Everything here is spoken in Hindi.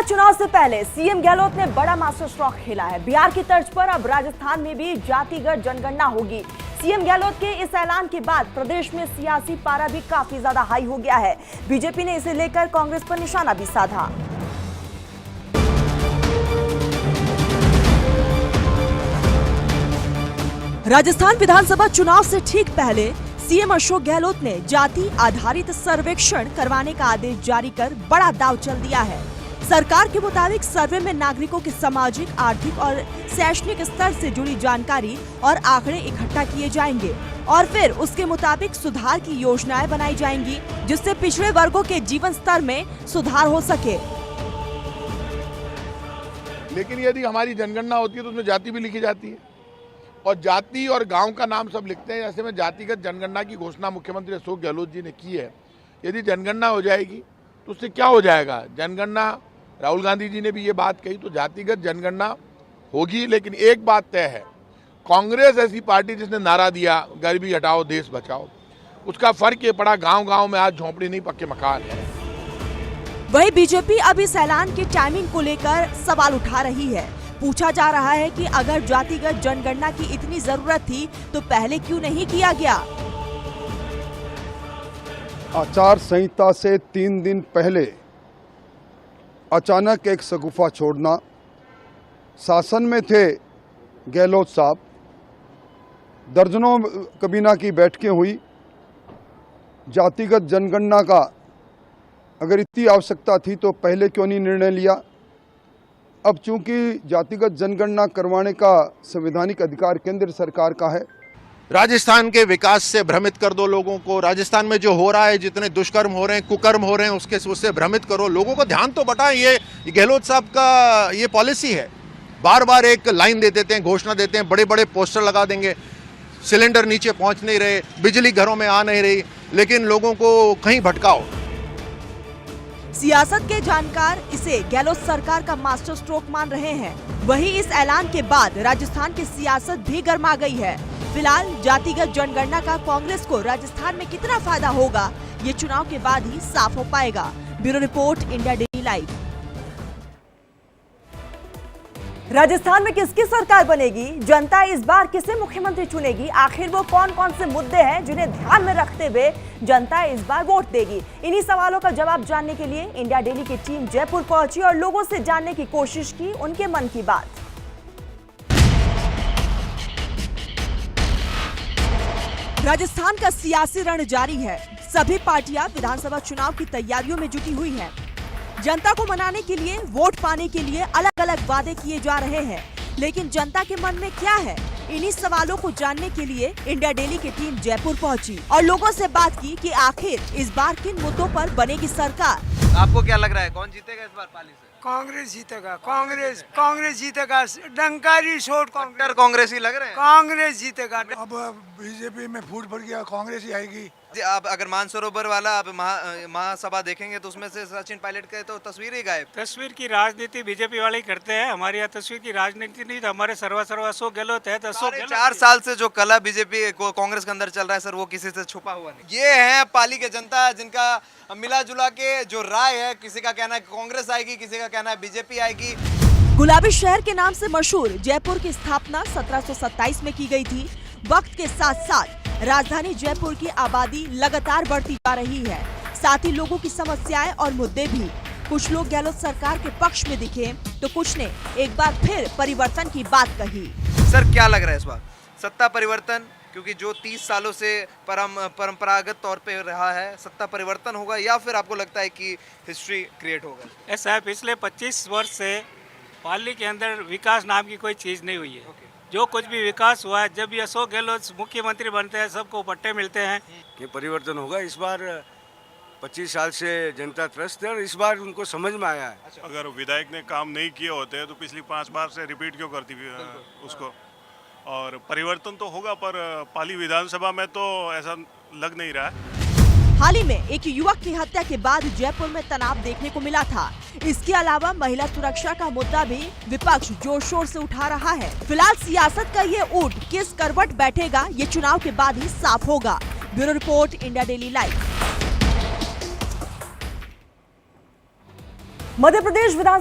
चुनाव से पहले सीएम गहलोत ने बड़ा मास्टर स्ट्रोक खेला है। बिहार की तर्ज पर अब राजस्थान में भी जातिगत जनगणना होगी। सीएम गहलोत के इस ऐलान के बाद प्रदेश में सियासी पारा भी काफी ज्यादा हाई हो गया है। बीजेपी ने इसे लेकर कांग्रेस पर निशाना भी साधा। राजस्थान विधानसभा चुनाव से ठीक पहले सीएम अशोक गहलोत ने जाति आधारित सर्वेक्षण करवाने का आदेश जारी कर बड़ा दांव चल दिया है। सरकार के मुताबिक सर्वे में नागरिकों के सामाजिक, आर्थिक और शैक्षणिक स्तर से जुड़ी जानकारी और आंकड़े इकट्ठा किए जाएंगे और फिर उसके मुताबिक सुधार की योजनाएं बनाई जाएंगी, जिससे पिछड़े वर्गों के जीवन स्तर में सुधार हो सके। लेकिन यदि हमारी जनगणना होती है तो उसमें जाति भी लिखी जाती है और जाति और गांव का नाम सब लिखते हैं। ऐसे में जातिगत जनगणना की घोषणा मुख्यमंत्री अशोक गहलोत जी ने की है। यदि जनगणना हो जाएगी तो उससे क्या हो जाएगा? जनगणना, राहुल गांधी जी ने भी ये बात कही, तो जातिगत जनगणना होगी। लेकिन एक बात तय है, कांग्रेस ऐसी पार्टी जिसने नारा दिया गरीबी हटाओ देश बचाओ, उसका फर्क ये पड़ा गांव-गांव में आज झोंपड़ी नहीं पक्के मकान है। वही बीजेपी अब इस ऐलान की टाइमिंग को लेकर सवाल उठा रही है। पूछा जा रहा है कि अगर जातिगत जनगणना की इतनी जरूरत थी तो पहले क्यों नहीं किया गया? आचार संहिता से 3 दिन पहले अचानक एक शगुफा छोड़ना। शासन में थे गहलोत साहब, दर्जनों कबीना की बैठकें हुई। जातिगत जनगणना का अगर इतनी आवश्यकता थी तो पहले क्यों नहीं निर्णय लिया? अब चूंकि जातिगत जनगणना करवाने का संवैधानिक अधिकार केंद्र सरकार का है। राजस्थान के विकास से भ्रमित कर दो लोगों को। राजस्थान में जो हो रहा है, जितने दुष्कर्म हो रहे हैं, कुकर्म हो रहे हैं, उससे भ्रमित करो लोगों को। ध्यान तो बटाएं। ये गहलोत साहब का ये पॉलिसी है। बार बार एक लाइन दे देते हैं, घोषणा देते हैं, बड़े बड़े पोस्टर लगा देंगे, सिलेंडर नीचे पहुंच नहीं रहे, बिजली घरों में आ नहीं रही, लेकिन लोगों को कहीं भटकाओ। सियासत के जानकार इसे गहलोत सरकार का मास्टर स्ट्रोक मान रहे हैं। वहीं इस ऐलान के बाद राजस्थान की सियासत भी गर्मा गई है। फिलहाल जातिगत जनगणना का कांग्रेस को राजस्थान में कितना फायदा होगा, ये चुनाव के बाद ही साफ हो पाएगा। Bureau report, India daily live. Rajasthan में किसकी सरकार बनेगी? जनता इस बार किसे मुख्यमंत्री चुनेगी? आखिर वो कौन कौन से मुद्दे हैं जिन्हें ध्यान में रखते हुए जनता इस बार वोट देगी? इन्हीं सवालों का जवाब जानने के लिए इंडिया डेली की टीम जयपुर पहुंची और लोगों से जानने की कोशिश की उनके मन की बात। राजस्थान का सियासी रण जारी है। सभी पार्टियां विधानसभा चुनाव की तैयारियों में जुटी हुई हैं। जनता को मनाने के लिए, वोट पाने के लिए अलग अलग वादे किए जा रहे हैं, लेकिन जनता के मन में क्या है? इन्हीं सवालों को जानने के लिए इंडिया डेली की टीम जयपुर पहुंची और लोगों से बात की कि आखिर इस बार किन मुद्दों पर बनेगी सरकार। आपको क्या लग रहा है, कौन जीतेगा इस बार पाली से? कांग्रेस जीतेगा। कांग्रेस जीतेगा। डंकारी शोट कांग्रेस ही लग रहे हैं। कांग्रेस जीतेगा। अब बीजेपी में फूट पड़ गया, कांग्रेस ही आएगी। आप अगर मानसरोवर वाला आप महासभा देखेंगे तो उसमें से सचिन पायलट के तो तस्वीर ही गायब। तस्वीर की राजनीति बीजेपी वाले ही करते हैं। हमारे यहाँ तस्वीर की राजनीति नहीं, तो हमारे सर्वा अशोक गहलोत है। तो अशोक 4 साल से जो कला बीजेपी को कांग्रेस के अंदर चल रहा है सर, वो किसी से छुपा हुआ नहीं। ये है पाली के जनता, जिनका मिला जुला के जो राय है, किसी का कहना है कांग्रेस आएगी, किसी का कहना है बीजेपी आएगी। गुलाबी शहर के नाम से मशहूर जयपुर की स्थापना 1727 में की गई थी। वक्त के साथ साथ राजधानी जयपुर की आबादी लगातार बढ़ती जा रही है, साथ ही लोगों की समस्याएं और मुद्दे भी। कुछ लोग गहलोत सरकार के पक्ष में दिखे तो कुछ ने एक बार फिर परिवर्तन की बात कही। सर क्या लग रहा है इस बार सत्ता परिवर्तन? क्योंकि जो 30 सालों से परंपरागत तौर पे रहा है, सत्ता परिवर्तन होगा या फिर आपको लगता है कि हिस्ट्री क्रिएट होगा? ऐसा है, पिछले 25 वर्ष से पाली के अंदर विकास नाम की कोई चीज नहीं हुई है। जो कुछ भी विकास हुआ है, जब ये अशोक गहलोत मुख्यमंत्री बनते हैं, सबको पट्टे मिलते हैं। ये परिवर्तन होगा इस बार। 25 साल से जनता त्रस्त है और इस बार उनको समझ में आया है। अगर विधायक ने काम नहीं किए होते तो पिछली 5 बार से रिपीट क्यों करती उसको? और परिवर्तन तो होगा, पर पाली विधानसभा में तो ऐसा लग नहीं रहा है। हाल ही में एक युवक की हत्या के बाद जयपुर में तनाव देखने को मिला था। इसके अलावा महिला सुरक्षा का मुद्दा भी विपक्ष जोर शोर से उठा रहा है। फिलहाल सियासत का ये ऊंट किस करवट बैठेगा, ये चुनाव के बाद ही साफ होगा। Bureau report, India daily live. Madhya Pradesh विधानसभा